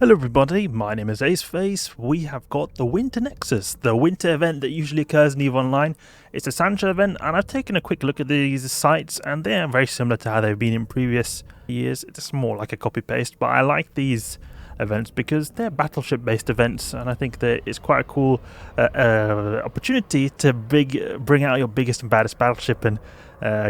Hello everybody, my name is Aceface. We have got the Winter Nexus, the winter event that usually occurs in EVE Online. It's a Sancha event, and I've taken a quick look at these sites, and they are very similar to how they've been in previous years. It's more like a copy-paste, but I like these events because they're battleship-based events, and I think that it's quite a cool opportunity to bring out your biggest and baddest battleship and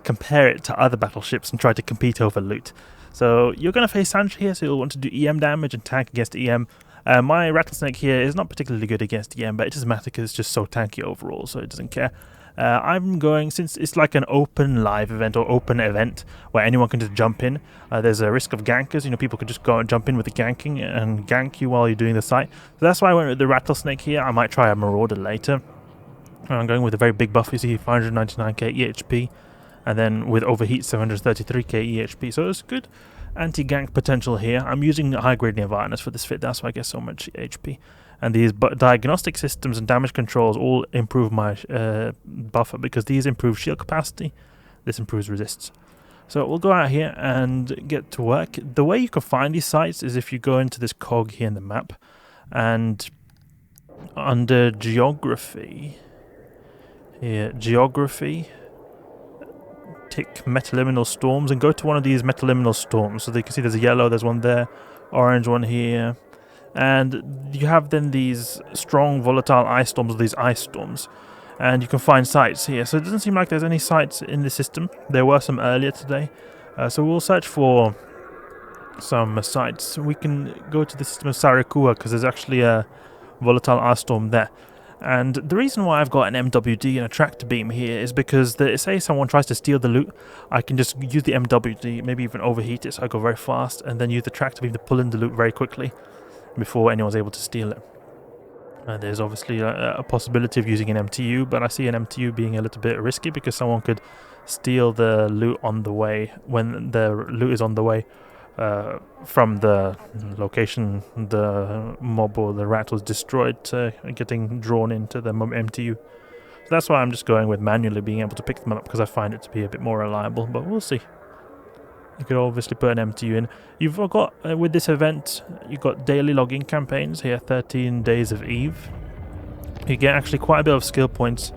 compare it to other battleships and try to compete over loot. So you're going to face Sancha here, so you'll want to do EM damage and tank against EM. My Rattlesnake here is not particularly good against EM, but it doesn't matter because it's just so tanky overall, so it doesn't care. I'm going, since it's like an open live event or open event where anyone can just jump in, there's a risk of gankers. People could just go and jump in with the ganking and gank you while you're doing the site. So that's why I went with the Rattlesnake here. I might try a Marauder later. I'm going with a very big buff, you see, 599k EHP. And then with Overheat 733k EHP, so it's good anti-gank potential here. I'm using high-grade Nirvanas for this fit, that's why I get so much HP. And these diagnostic systems and damage controls all improve my buffer, because these improve shield capacity, this improves resists. So we'll go out here and get to work. The way you can find these sites is if you go into this cog here in the map, and under geography, tick metaliminal storms and go to one of these metaliminal storms. So you can see there's a yellow, there's one there, orange one here, and you have then these strong volatile ice storms, or these ice storms, and you can find sites here. So it doesn't seem like there's any sites in the system. There were some earlier today, so we'll search for some sites. We can go to the system of Sarakua because there's actually a volatile ice storm there. And the reason why I've got an MWD and a tractor beam here is because, say someone tries to steal the loot, I can just use the MWD, maybe even overheat it so I go very fast, and then use the tractor beam to pull in the loot very quickly before anyone's able to steal it. There's obviously a possibility of using an MTU, but I see an MTU being a little bit risky because someone could steal the loot on the way, when the loot is on the way. From the location the mob or the rat was destroyed to getting drawn into the MTU. So that's why I'm just going with manually being able to pick them up, because I find it to be a bit more reliable, but we'll see. You could obviously put an MTU in. You've got, with this event, you've got daily logging campaigns here, 13 days of EVE. You get actually quite a bit of skill points.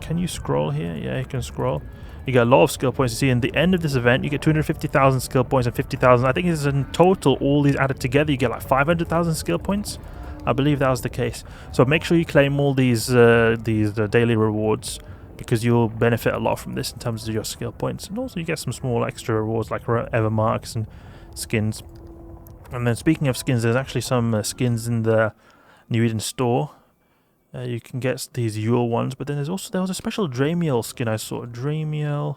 Can you scroll here? Yeah, you can scroll. You get a lot of skill points. You see, in the end of this event, you get 250,000 skill points and 50,000. I think this is in total, all these added together, you get like 500,000 skill points. I believe that was the case. So make sure you claim all these daily rewards, because you'll benefit a lot from this in terms of your skill points. And also you get some small extra rewards like Evermarks and skins. And then speaking of skins, there's actually some skins in the New Eden store. You can get these Yule ones, but then there was a special Dramiel skin I saw. Dramiel.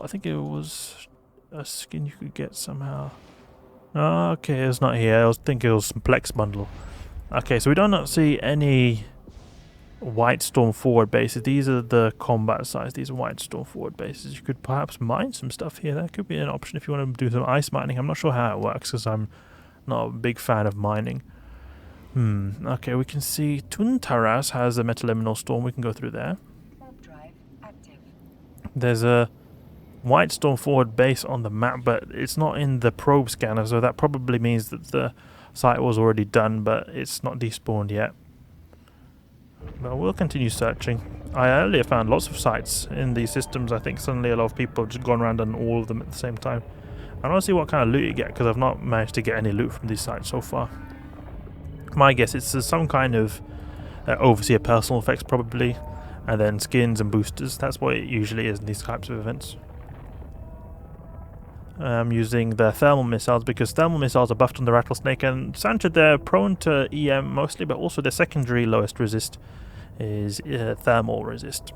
I think it was a skin you could get somehow. Oh, okay, it's not here. I think it was some Plex bundle. Okay, so we do not see any White Storm forward bases. These are the combat sites. These are White Storm forward bases. You could perhaps mine some stuff here. That could be an option if you want to do some ice mining. I'm not sure how it works because I'm not a big fan of mining. Okay, we can see Tuntaras has a metaliminal storm. We can go through there. There's a White Storm forward base on the map, but it's not in the probe scanner, so that probably means that the site was already done, but it's not despawned yet. But we'll continue searching. I earlier found lots of sites in these systems. I think suddenly a lot of people have just gone around and all of them at the same time. I want to see what kind of loot you get, because I've not managed to get any loot from these sites so far. My guess it's some kind of overseer personal effects probably, and then skins and boosters. That's what it usually is in these types of events. I'm using the thermal missiles because thermal missiles are buffed on the Rattlesnake, and Sancha, they're prone to EM mostly, but also their secondary lowest resist is thermal resist.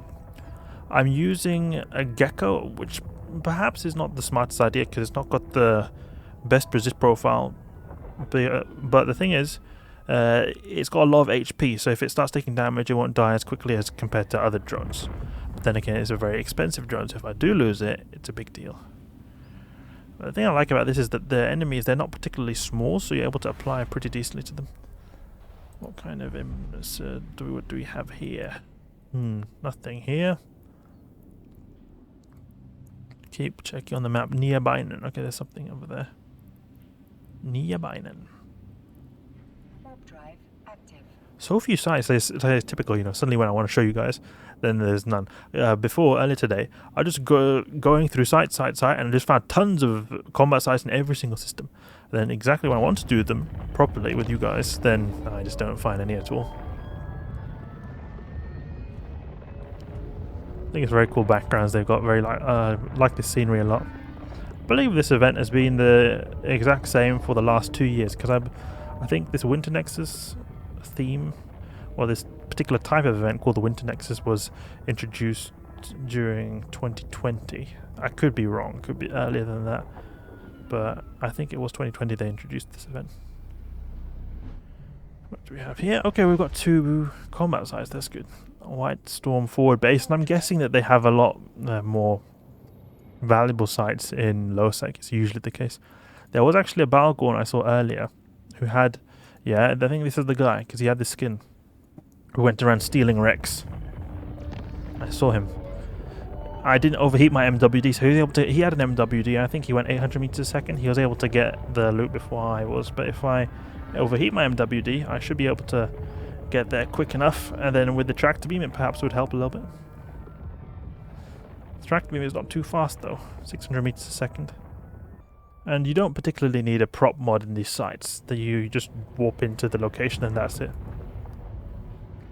I'm using a Gecko, which perhaps is not the smartest idea because it's not got the best resist profile, but the thing is, it's got a lot of HP, so if it starts taking damage, it won't die as quickly as compared to other drones. But then again, it's a very expensive drone, so if I do lose it, it's a big deal. The thing I like about this is that the enemies, they're not particularly small, so you're able to apply pretty decently to them. What kind of what do we have here? Nothing here. Keep checking on the map. Nearby. Okay, there's something over there. Niederbeinen. Warp drive active. So few sites, it's typical, you know, suddenly when I want to show you guys, then there's none. Earlier today, I just going through site, and I just found tons of combat sites in every single system. And then exactly when I want to do them properly with you guys, then I just don't find any at all. I think it's very cool backgrounds they've got, very like this scenery a lot. I believe this event has been the exact same for the last 2 years, because I think this Winter Nexus theme, or this particular type of event called the Winter Nexus, was introduced during 2020. I could be wrong, could be earlier than that, but I think it was 2020 they introduced this event. What do we have here? Okay, we've got 2 combat sites, that's good. White Storm forward base, and I'm guessing that they have a lot more valuable sites in low sec. It's usually the case. There was actually a Balgorn I saw earlier who had, yeah, I think this is the guy, because he had this skin, who went around stealing wrecks. I saw him. I didn't overheat my MWD, so he was able to, he had an MWD, I think he went 800 meters a second. He was able to get the loot before I was, but if I overheat my MWD, I should be able to get there quick enough, and then with the tractor beam it perhaps would help a little bit. The tractor beam is not too fast though, 600 meters a second. And you don't particularly need a prop mod in these sites, that you just warp into the location and that's it.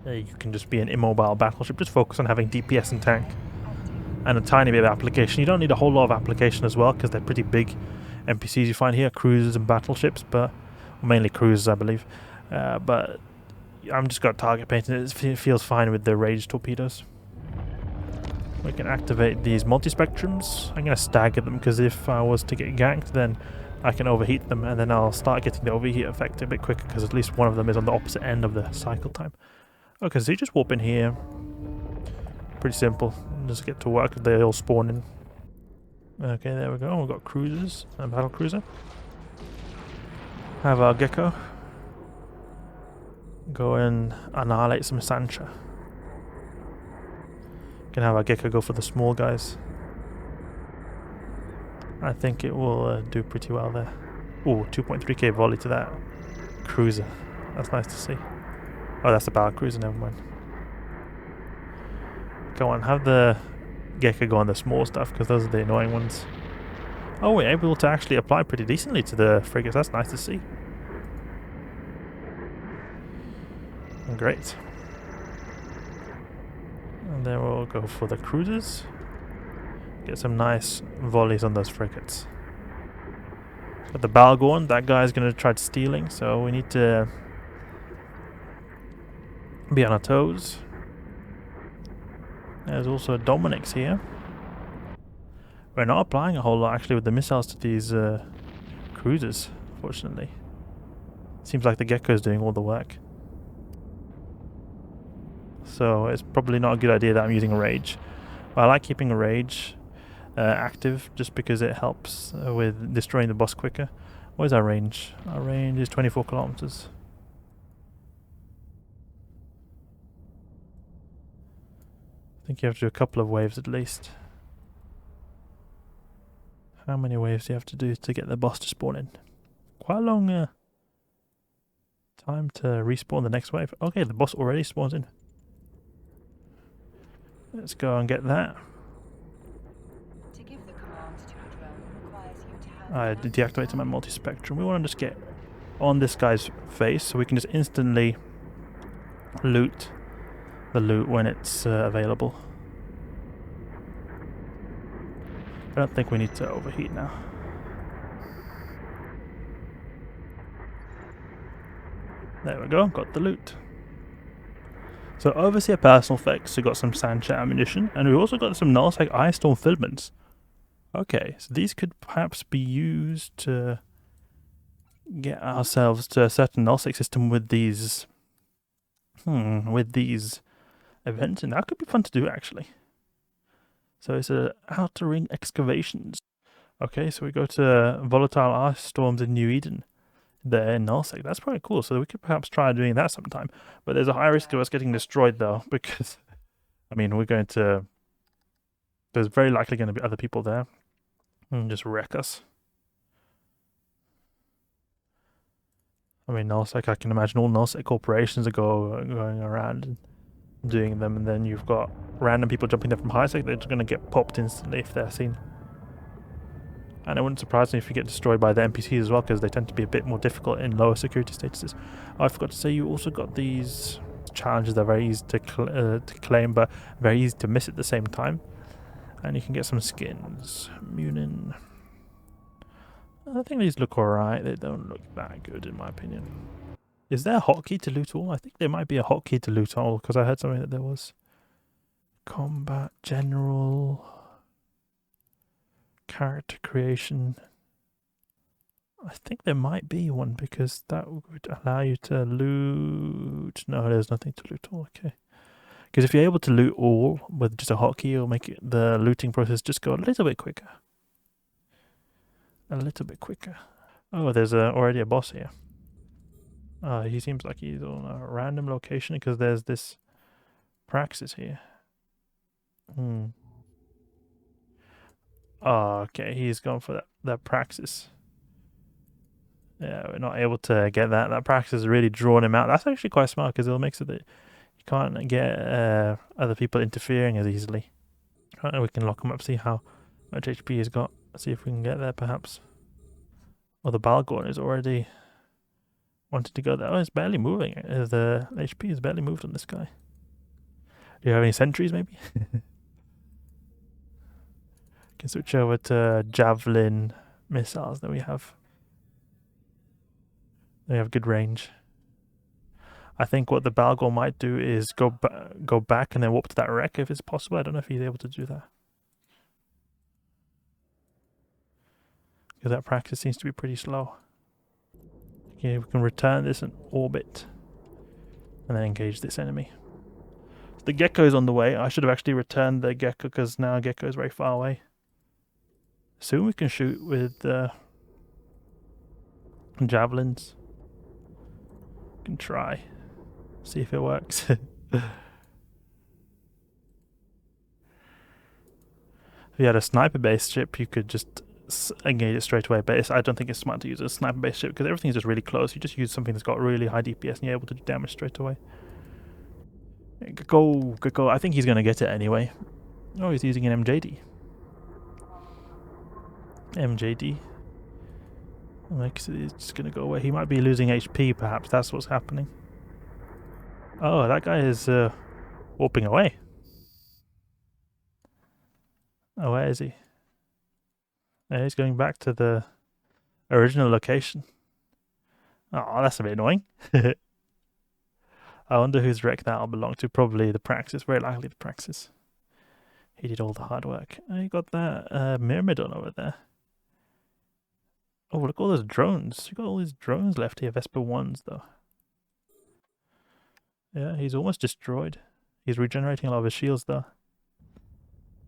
You can just be an immobile battleship, just focus on having DPS and tank. And a tiny bit of application. You don't need a whole lot of application as well, because they're pretty big NPCs you find here, cruisers and battleships, but mainly cruisers I believe. But I'm just got target painting. It feels fine with the rage torpedoes. We can activate these multispectrums. I'm going to stagger them, because if I was to get ganked, then I can overheat them, and then I'll start getting the overheat effect a bit quicker, because at least one of them is on the opposite end of the cycle time. Okay, so you just warp in here. Pretty simple. Just get to work. They all spawn in. Okay, there we go. We've got cruisers and battle cruiser. Have our gecko go and annihilate some Sancha. Can have our gecko go for the small guys. I think it will do pretty well there. Ooh, 2.3k volley to that cruiser. That's nice to see. Oh, that's the battle cruiser, never mind. Go on, have the gecko go on the small stuff, because those are the annoying ones. Oh, we're able to actually apply pretty decently to the frigates. That's nice to see. Great. And then we'll go for the cruisers. Get some nice volleys on those frigates. But the Balgorn, that guy's going to try stealing, so we need to be on our toes. There's also Dominic's here. We're not applying a whole lot actually with the missiles to these cruisers, fortunately. Seems like the gecko's doing all the work. So it's probably not a good idea that I'm using a rage. But I like keeping a rage active, just because it helps with destroying the boss quicker. What is our range? Our range is 24 kilometers. I think you have to do a couple of waves at least. How many waves do you have to do to get the boss to spawn in? Quite a long time to respawn the next wave. Okay, the boss already spawns in. Let's go and get that. To give the command to a drone requires you to have I deactivated my multispectrum. We want to just get on this guy's face, so we can just instantly loot the loot when it's available. I don't think we need to overheat now. There we go, got the loot. So Overseer personal effects, we got some Sancha ammunition, and we've also got some nullsec ice storm filaments. Okay, so these could perhaps be used to get ourselves to a certain nullsec system with these events, and that could be fun to do actually. So it's a outer ring excavations. Okay, so we go to volatile ice storms in New Eden. There in nullsec. That's pretty cool. So we could perhaps try doing that sometime. But there's a high risk of us getting destroyed though, because I mean there's very likely going to be other people there and just wreck us. I mean, nullsec, I can imagine all nullsec corporations are going around and doing them, and then you've got random people jumping there from highsec. They're just going to get popped instantly if they're seen. And it wouldn't surprise me if you get destroyed by the NPCs as well, because they tend to be a bit more difficult in lower security statuses. Oh, I forgot to say, you also got these challenges that are very easy to claim, but very easy to miss at the same time. And you can get some skins. Munin. I think these look alright. They don't look that good, in my opinion. Is there a hotkey to loot all? I think there might be a hotkey to loot all, because I heard something that there was. Combat, general, character creation. I think there might be one, because that would allow you to loot. No, there's nothing to loot all. Okay. Because if you're able to loot all with just a hotkey, it'll make the looting process just go a little bit quicker. A little bit quicker. Oh, there's already a boss here. He seems like he's on a random location because there's this Praxis here. Oh, okay, he's gone for that Praxis. Yeah, we're not able to get that. That Praxis has really drawn him out. That's actually quite smart because it'll make it that you can't get other people interfering as easily. Right, we can lock him up, see how much HP he's got. See if we can get there, perhaps. Well, the Balgorn is already wanted to go there. Oh, it's barely moving. The HP is barely moved on this guy. Do you have any sentries, maybe? Can switch over to Javelin missiles that we have. They have good range. I think what the Balgorn might do is go back and then warp to that wreck if it's possible. I don't know if he's able to do that. Because that Praxis seems to be pretty slow. Okay, we can return this in orbit. And then engage this enemy. The Gecko is on the way. I should have actually returned the Gecko because now Gecko is very far away. Soon we can shoot with javelins. We can try. See if it works. If you had a sniper-based ship, you could just engage it straight away, but I don't think it's smart to use a sniper-based ship because everything's just really close. You just use something that's got really high DPS and you're able to do damage straight away. Go. I think he's going to get it anyway. Oh, he's using an MJD. Like, he's just going to go away. He might be losing HP, perhaps. That's what's happening. Oh, that guy is warping away. Oh, where is he? Yeah, he's going back to the original location. Oh, that's a bit annoying. I wonder whose wreck that'll belong to. Probably the Praxis. Very likely the Praxis. He did all the hard work. Oh, you got that Myrmidon over there. Oh, look at all those drones. You got all these drones left here. Vesper 1s, though. Yeah, he's almost destroyed. He's regenerating a lot of his shields, though.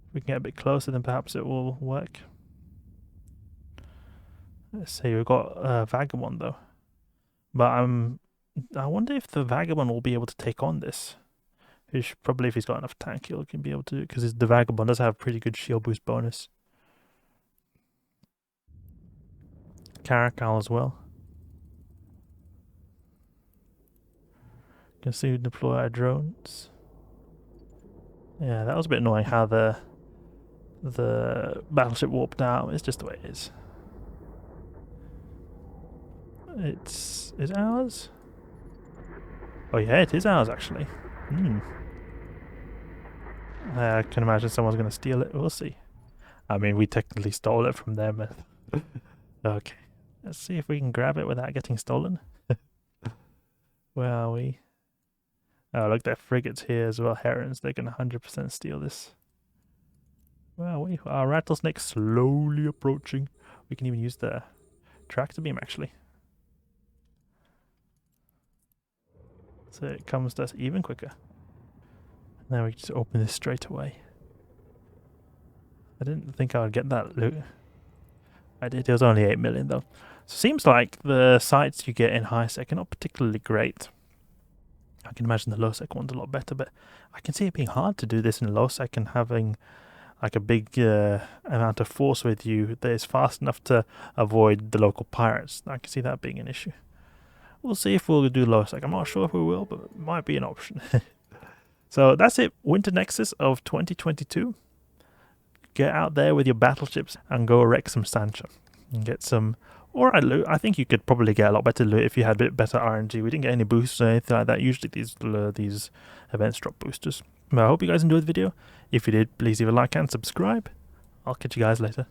If we can get a bit closer, then perhaps it will work. Let's see, we've got Vagabond, though. But I wonder if the Vagabond will be able to take on this. Probably, if he's got enough tank, he can be able to, because the Vagabond does have pretty good shield boost bonus. Caracal as well. Can see we deploy our drones. Yeah, that was a bit annoying how the battleship warped out. It's just the way it is. Is it ours? Oh yeah, it is ours actually. I can imagine someone's going to steal it. We'll see. I mean, we technically stole it from them. Okay. Let's see if we can grab it without getting stolen. Where are we? Oh, look, there are frigates here as well. Herons. They can 100% steal this. Where are we? Our Rattlesnake slowly approaching. We can even use the tractor beam, actually. So it comes to us even quicker. Now we can just open this straight away. I didn't think I would get that loot. I did. It was only 8 million though. So it seems like the sites you get in high sec are not particularly great. I can imagine the low sec one's a lot better, but I can see it being hard to do this in low sec and having like a big amount of force with you that is fast enough to avoid the local pirates. I can see that being an issue. We'll see if we'll do low sec. I'm not sure if we will, but it might be an option. So that's it. Winter Nexus of 2022. Get out there with your battleships and go wreck some Sancha and get some alright loot. I think you could probably get a lot better loot if you had a bit better RNG. We didn't get any boosts or anything like that. Usually these events drop boosters. But I hope you guys enjoyed the video. If you did, please leave a like and subscribe. I'll catch you guys later.